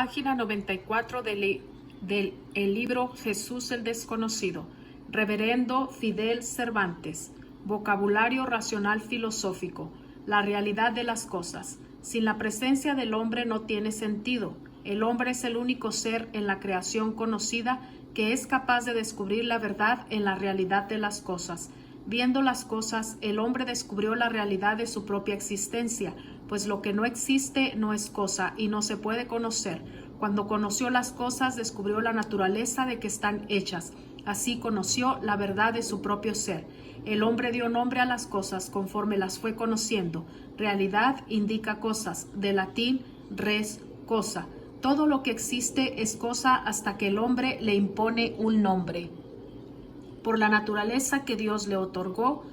página 94 del el libro Jesús el Desconocido, Reverendo Fidel Cervantes. Vocabulario racional filosófico. La realidad de las cosas. Sin la presencia del hombre no tiene sentido. El hombre es el único ser en la creación conocida que es capaz de descubrir la verdad en la realidad de las cosas. Viendo las cosas, el hombre descubrió la realidad de su propia existencia, pues lo que no existe no es cosa y no se puede conocer. Cuando conoció las cosas, descubrió la naturaleza de que están hechas. Así conoció la verdad de su propio ser. El hombre dio nombre a las cosas conforme las fue conociendo. Realidad indica cosas, de latín res, cosa. Todo lo que existe es cosa hasta que el hombre le impone un nombre. Por la naturaleza que Dios le otorgó,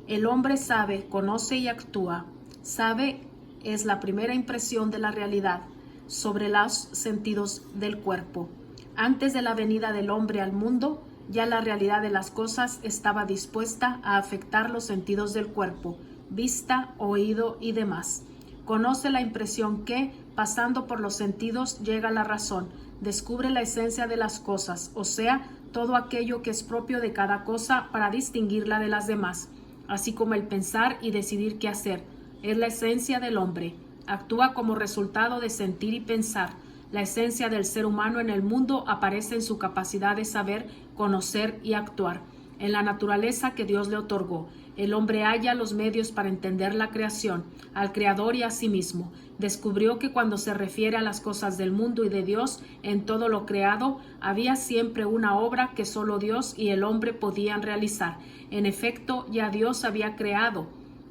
el hombre sabe, conoce y actúa. Sabe es la primera impresión de la realidad sobre los sentidos del cuerpo. Antes de la venida del hombre al mundo, ya la realidad de las cosas estaba dispuesta a afectar los sentidos del cuerpo, vista, oído y demás. Conoce la impresión que, pasando por los sentidos, llega a la razón, descubre la esencia de las cosas, o sea, todo aquello que es propio de cada cosa para distinguirla de las demás, así como el pensar y decidir qué hacer. Es la esencia del hombre. Actúa como resultado de sentir y pensar. La esencia del ser humano en el mundo aparece en su capacidad de saber, conocer y actuar. En la naturaleza que Dios le otorgó, el hombre halla los medios para entender la creación, al Creador y a sí mismo. Descubrió que cuando se refiere a las cosas del mundo y de Dios, en todo lo creado, había siempre una obra que solo Dios y el hombre podían realizar. En efecto, ya Dios había creado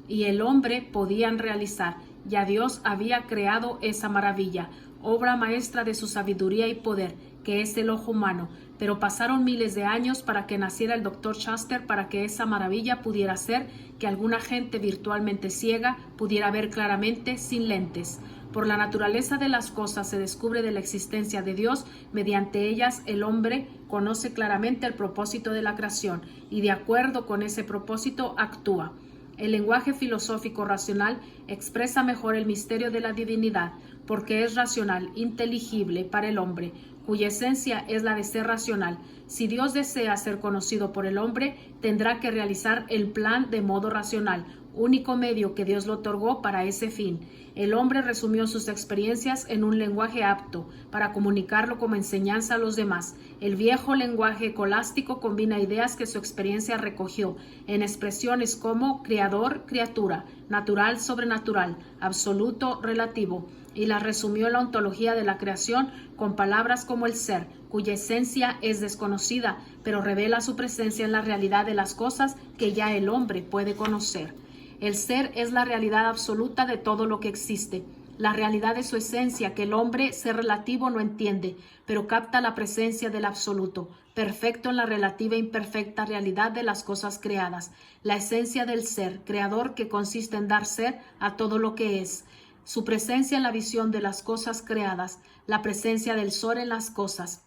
y el hombre podían realizar. Ya Dios había creado esa maravilla, obra maestra de su sabiduría y poder, que es el ojo humano. Pero pasaron miles de años para que naciera el Dr. Shuster para que esa maravilla pudiera ser que alguna gente virtualmente ciega pudiera ver claramente sin lentes. Por la naturaleza de las cosas se descubre de la existencia de Dios, mediante ellas el hombre conoce claramente el propósito de la creación y de acuerdo con ese propósito actúa. El lenguaje filosófico racional expresa mejor el misterio de la divinidad, porque es racional, inteligible para el hombre, cuya esencia es la de ser racional. Si Dios desea ser conocido por el hombre, tendrá que realizar el plan de modo racional, único medio que Dios le otorgó para ese fin. El hombre resumió sus experiencias en un lenguaje apto para comunicarlo como enseñanza a los demás. El viejo lenguaje escolástico combina ideas que su experiencia recogió en expresiones como creador, criatura, natural, sobrenatural, absoluto, relativo, y las resumió en la ontología de la creación con palabras como el ser, cuya esencia es desconocida, pero revela su presencia en la realidad de las cosas que ya el hombre puede conocer. El ser es la realidad absoluta de todo lo que existe, la realidad de su esencia que el hombre, ser relativo, no entiende, pero capta la presencia del absoluto, perfecto en la relativa e imperfecta realidad de las cosas creadas, la esencia del ser, creador que consiste en dar ser a todo lo que es. Su presencia en la visión de las cosas creadas, la presencia del sol en las cosas,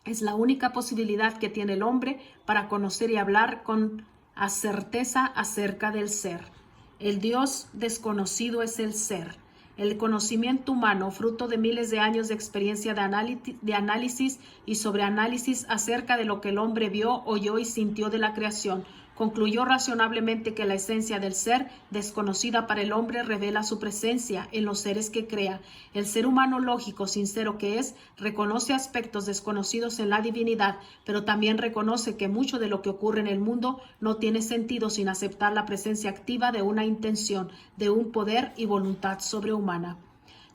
es la única posibilidad que tiene el hombre para conocer y hablar con certeza acerca del ser. El Dios desconocido es el ser. El conocimiento humano, fruto de miles de años de experiencia de análisis y sobreanálisis acerca de lo que el hombre vio, oyó y sintió de la creación, concluyó razonablemente que la esencia del ser, desconocida para el hombre, revela su presencia en los seres que crea. El ser humano lógico, sincero que es, reconoce aspectos desconocidos en la divinidad, pero también reconoce que mucho de lo que ocurre en el mundo no tiene sentido sin aceptar la presencia activa de una intención, de un poder y voluntad sobrehumana.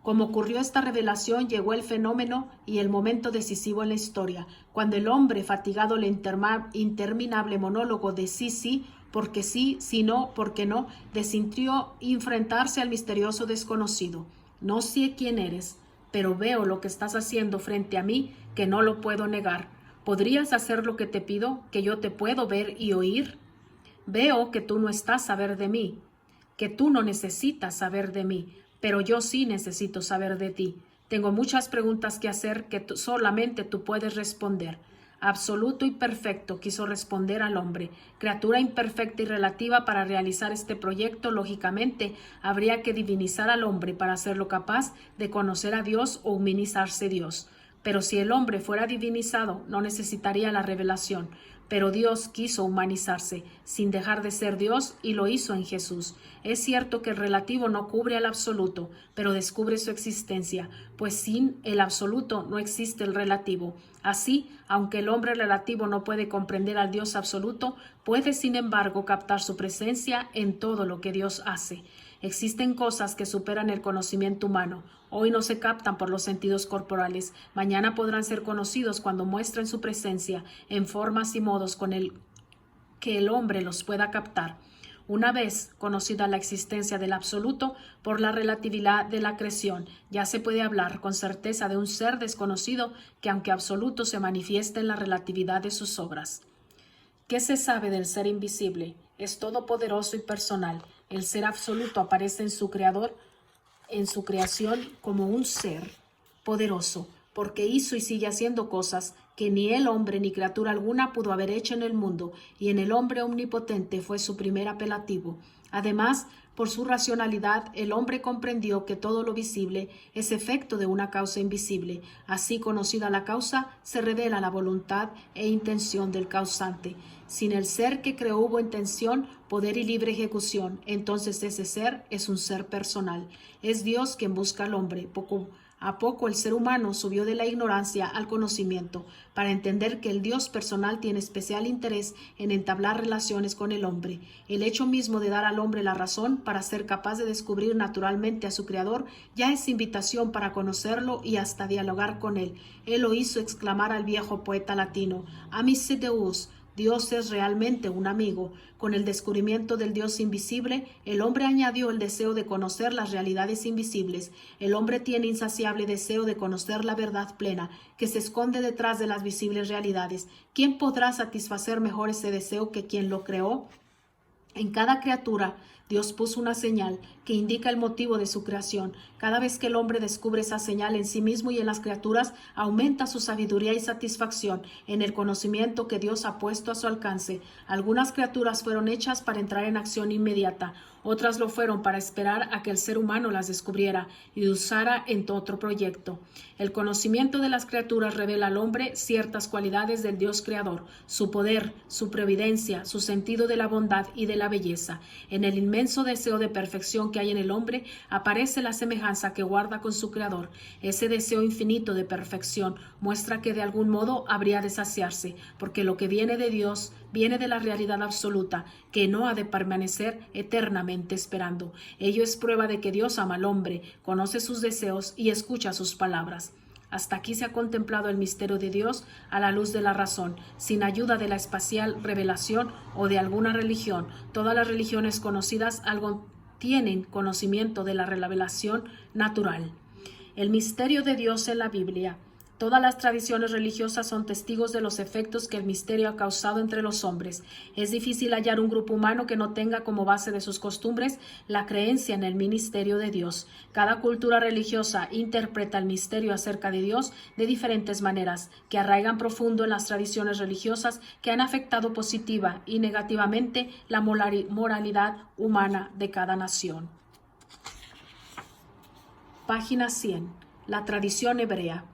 Como ocurrió esta revelación, llegó el fenómeno y el momento decisivo en la historia, cuando el hombre, fatigado del interminable monólogo de sí, porque sí, si no, porque no, decidió enfrentarse al misterioso desconocido. No sé quién eres, pero veo lo que estás haciendo frente a mí, que no lo puedo negar. ¿Podrías hacer lo que te pido, que yo te puedo ver y oír? Veo que tú no estás a saber de mí, que tú no necesitas saber de mí, pero yo sí necesito saber de ti. Tengo muchas preguntas que hacer que solamente tú puedes responder. absoluto y perfecto, quiso responder al hombre. Criatura imperfecta y relativa, para realizar este proyecto, lógicamente, habría que divinizar al hombre para hacerlo capaz de conocer a Dios o humanizarse Dios. Pero si el hombre fuera divinizado, no necesitaría la revelación. Pero Dios quiso humanizarse, sin dejar de ser Dios, y lo hizo en Jesús. Es cierto que el relativo no cubre al absoluto, pero descubre su existencia, pues sin el absoluto no existe el relativo. Así, aunque el hombre relativo no puede comprender al Dios absoluto, puede sin embargo captar su presencia en todo lo que Dios hace. Existen cosas que superan el conocimiento humano. Hoy no se captan por los sentidos corporales. Mañana podrán ser conocidos cuando muestren su presencia en formas y modos con el que el hombre los pueda captar. Una vez conocida la existencia del absoluto por la relatividad de la creación, ya se puede hablar con certeza de un ser desconocido que, aunque absoluto, se manifiesta en la relatividad de sus obras. ¿Qué se sabe del ser invisible? Es todopoderoso y personal. El ser absoluto aparece en su creador, en su creación, como un ser poderoso, porque hizo y sigue haciendo cosas que ni el hombre ni criatura alguna pudo haber hecho en el mundo, y en el hombre omnipotente fue su primer apelativo. Además, por su racionalidad, el hombre comprendió que todo lo visible es efecto de una causa invisible. Así, conocida la causa, se revela la voluntad e intención del causante. Sin el ser que creó hubo intención, poder y libre ejecución. Entonces ese ser es un ser personal. Es Dios quien busca al hombre. Poco a poco el ser humano subió de la ignorancia al conocimiento para entender que el Dios personal tiene especial interés en entablar relaciones con el hombre. El hecho mismo de dar al hombre la razón para ser capaz de descubrir naturalmente a su Creador ya es invitación para conocerlo y hasta dialogar con él. Él lo hizo exclamar al viejo poeta latino: Amici Deus. Dios es realmente un amigo. Con el descubrimiento del Dios invisible, el hombre añadió el deseo de conocer las realidades invisibles. El hombre tiene insaciable deseo de conocer la verdad plena, que se esconde detrás de las visibles realidades. ¿Quién podrá satisfacer mejor ese deseo que quien lo creó? En cada criatura, Dios puso una señal que indica el motivo de su creación. Cada vez que el hombre descubre esa señal en sí mismo y en las criaturas, aumenta su sabiduría y satisfacción en el conocimiento que Dios ha puesto a su alcance. Algunas criaturas fueron hechas para entrar en acción inmediata. Otras lo fueron para esperar a que el ser humano las descubriera y usara en otro proyecto. El conocimiento de las criaturas revela al hombre ciertas cualidades del Dios creador, su poder, su providencia, su sentido de la bondad y de la belleza. En el inmenso deseo de perfección que hay en el hombre aparece la semejanza que guarda con su creador. Ese deseo infinito de perfección muestra que de algún modo habría de saciarse, porque lo que viene de Dios viene de la realidad absoluta, que no ha de permanecer eternamente esperando. Ello es prueba de que Dios ama al hombre, conoce sus deseos y escucha sus palabras. Hasta aquí se ha contemplado el misterio de Dios a la luz de la razón, sin ayuda de la espacial revelación o de alguna religión. Todas las religiones conocidas algo tienen conocimiento de la revelación natural. El misterio de Dios en la Biblia. Todas las tradiciones religiosas son testigos de los efectos que el misterio ha causado entre los hombres. Es difícil hallar un grupo humano que no tenga como base de sus costumbres la creencia en el misterio de Dios. Cada cultura religiosa interpreta el misterio acerca de Dios de diferentes maneras, que arraigan profundo en las tradiciones religiosas que han afectado positiva y negativamente la moralidad humana de cada nación. Página 100. La tradición hebrea.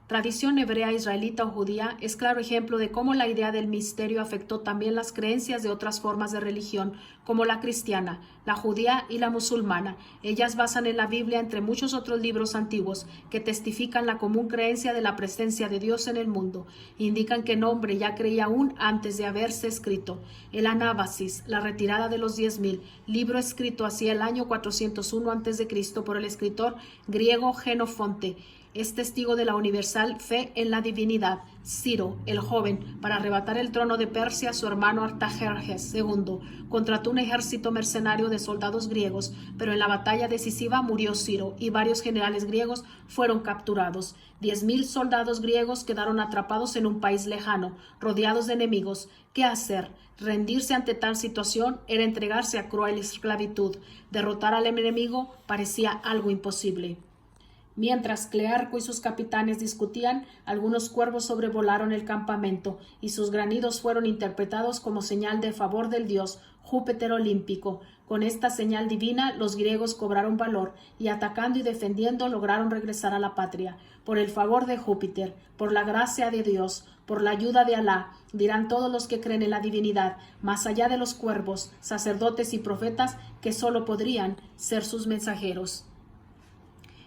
Tradición hebrea, israelita o judía es claro ejemplo de cómo la idea del misterio afectó también las creencias de otras formas de religión, como la cristiana, la judía y la musulmana. Ellas basan en la Biblia, entre muchos otros libros antiguos, que testifican la común creencia de la presencia de Dios en el mundo. Indican que el hombre ya creía aún antes de haberse escrito. El Anábasis, la retirada de los 10.000, libro escrito hacia el año 401 a.C. por el escritor griego Jenofonte, es testigo de la universal fe en la divinidad. Ciro, el joven, para arrebatar el trono de Persia a su hermano Artajerjes II, contrató un ejército mercenario de soldados griegos, pero en la batalla decisiva murió Ciro y varios generales griegos fueron capturados. 10.000 soldados griegos quedaron atrapados en un país lejano, rodeados de enemigos. ¿Qué hacer? Rendirse ante tal situación era entregarse a cruel esclavitud. Derrotar al enemigo parecía algo imposible. Mientras Clearco y sus capitanes discutían, algunos cuervos sobrevolaron el campamento, y sus granidos fueron interpretados como señal de favor del dios Júpiter olímpico. Con esta señal divina, los griegos cobraron valor, y atacando y defendiendo lograron regresar a la patria. Por el favor de Júpiter, por la gracia de Dios, por la ayuda de Alá, dirán todos los que creen en la divinidad, más allá de los cuervos, sacerdotes y profetas, que solo podrían ser sus mensajeros.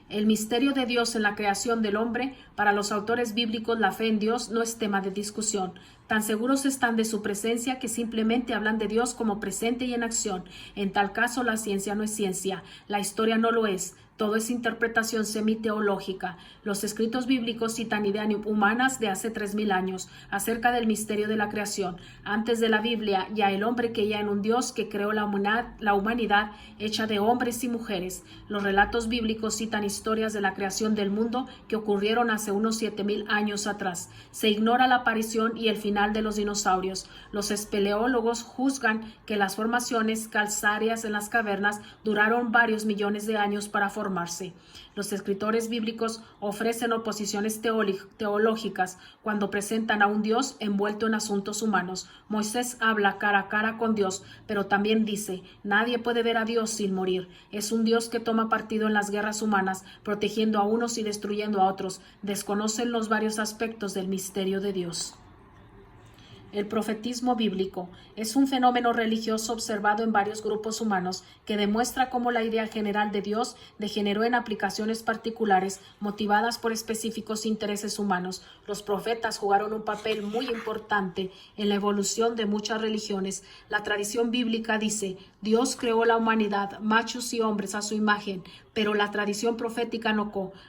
El misterio de Dios en la creación del hombre, para los autores bíblicos la fe en Dios no es tema de discusión. Tan seguros están de su presencia que simplemente hablan de Dios como presente y en acción. En tal caso la ciencia no es ciencia, la historia no lo es. Todo es interpretación semiteológica. Los escritos bíblicos citan ideas humanas de hace 3000 años acerca del misterio de la creación. Antes de la Biblia, ya el hombre creía en un Dios que creó la humanidad hecha de hombres y mujeres. Los relatos bíblicos citan historias de la creación del mundo que ocurrieron hace unos 7000 años atrás. Se ignora la aparición y el final de los dinosaurios. Los espeleólogos juzgan que las formaciones calcáreas en las cavernas duraron varios millones de años para formarse. Los escritores bíblicos ofrecen oposiciones teológicas cuando presentan a un Dios envuelto en asuntos humanos. Moisés habla cara a cara con Dios, pero también dice, nadie puede ver a Dios sin morir. Es un Dios que toma partido en las guerras humanas, protegiendo a unos y destruyendo a otros. Desconocen los varios aspectos del misterio de Dios. El profetismo bíblico es un fenómeno religioso observado en varios grupos humanos que demuestra cómo la idea general de Dios degeneró en aplicaciones particulares motivadas por específicos intereses humanos. Los profetas jugaron un papel muy importante en la evolución de muchas religiones. La tradición bíblica dice, Dios creó la humanidad, machos y hombres a su imagen, pero la tradición profética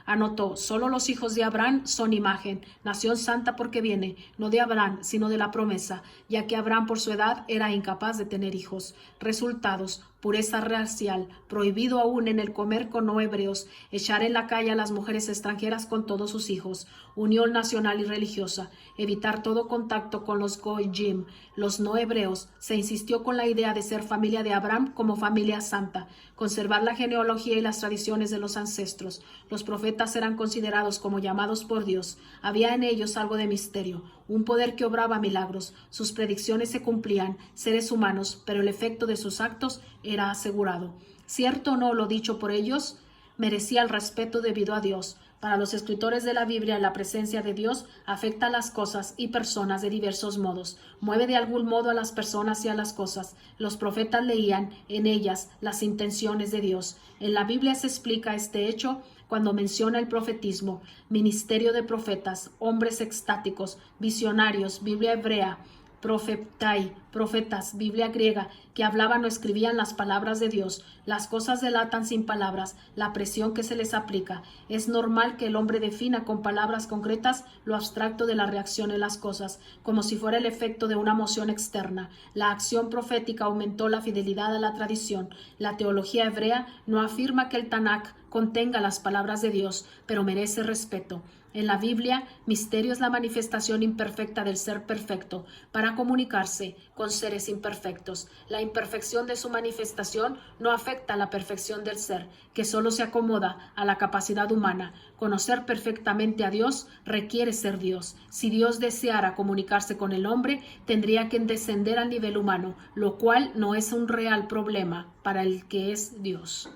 anotó, solo los hijos de Abraham son imagen, nación santa porque viene, no de Abraham, sino de la promesa, ya que Abraham por su edad era incapaz de tener hijos. Resultados: pureza racial, prohibido aún en el comer con no hebreos, echar en la calle a las mujeres extranjeras con todos sus hijos, unión nacional y religiosa, evitar todo contacto con los goyim, los no hebreos. Se insistió con la idea de ser familia de Abraham como familia santa, conservar la genealogía y las tradiciones de los ancestros. Los profetas eran considerados como llamados por Dios. Había en ellos algo de misterio, un poder que obraba milagros. Sus predicciones se cumplían, seres humanos, pero el efecto de sus actos era asegurado. Cierto o no lo dicho por ellos, merecía el respeto debido a Dios. Para los escritores de la Biblia, la presencia de Dios afecta a las cosas y personas de diversos modos. Mueve de algún modo a las personas y a las cosas. Los profetas leían en ellas las intenciones de Dios. En la Biblia se explica este hecho cuando menciona el profetismo, ministerio de profetas, hombres extáticos, visionarios, Biblia hebrea, profetai, profetas, Biblia griega, que hablaban o escribían las palabras de Dios. Las cosas delatan sin palabras la presión que se les aplica. Es normal que el hombre defina con palabras concretas lo abstracto de la reacción en las cosas, como si fuera el efecto de una moción externa. La acción profética aumentó la fidelidad a la tradición. La teología hebrea no afirma que el Tanakh contenga las palabras de Dios, pero merece respeto. En la Biblia, misterio es la manifestación imperfecta del ser perfecto para comunicarse con seres imperfectos. La imperfección de su manifestación no afecta a la perfección del ser, que solo se acomoda a la capacidad humana. Conocer perfectamente a Dios requiere ser Dios. Si Dios deseara comunicarse con el hombre, tendría que descender al nivel humano, lo cual no es un real problema para el que es Dios.